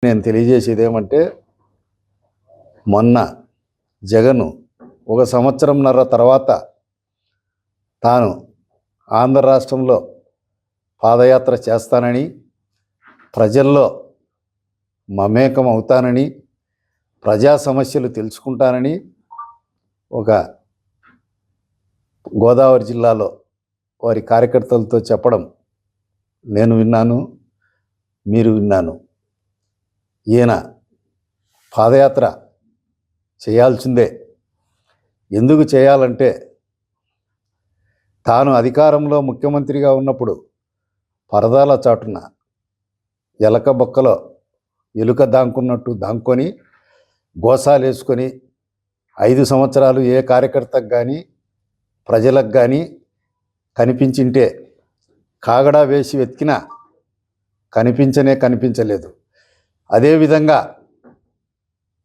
నేను తెలియజేసేది ఏమంటే, మొన్న జగను 1 సంవత్సరంన్నర తర్వాత తాను ఆంధ్ర రాష్ట్రంలో పాదయాత్ర చేస్తానని, ప్రజల్లో మమేకం అవుతానని, ప్రజా సమస్యలు తెలుసుకుంటానని ఒక గోదావరి జిల్లాలో వారి కార్యకర్తలతో చెప్పడం నేను విన్నాను, మీరు విన్నాను. ఈయన పాదయాత్ర చేయాల్సిందే. ఎందుకు చేయాలంటే, తాను అధికారంలో ముఖ్యమంత్రిగా ఉన్నప్పుడు పరదాల చాటున ఎలక బొక్కలో ఎలుక దాంకున్నట్టు దాంకొని గోసాలు వేసుకొని 5 సంవత్సరాలు ఏ కార్యకర్తకు కానీ ప్రజలకు కానీ కనిపించింటే కాగడా వేసి వెతికినా కనిపించలేదు. అదేవిధంగా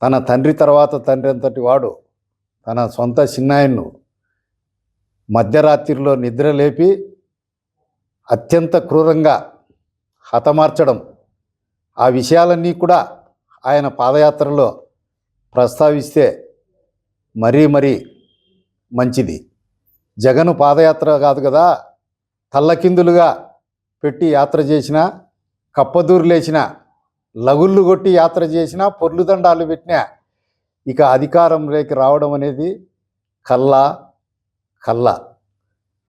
తన తండ్రి తర్వాత తండ్రి అంతటి వాడు తన సొంత చిన్నాయన్ను మధ్యరాత్రిలో నిద్ర లేపి అత్యంత క్రూరంగా హతమార్చడం, ఆ విషయాలన్నీ కూడా ఆయన పాదయాత్రలో ప్రస్తావిస్తే మరీ మంచిది. జగను పాదయాత్ర కాదు కదా, తల్లకిందులుగా పెట్టి యాత్ర చేసిన, కప్పదూరు లేచిన, లగుళ్ళు కొట్టి యాత్ర చేసిన, పొర్లుదండాలు పెట్టినా ఇక అధికారంలోకి రావడం అనేది కల్లా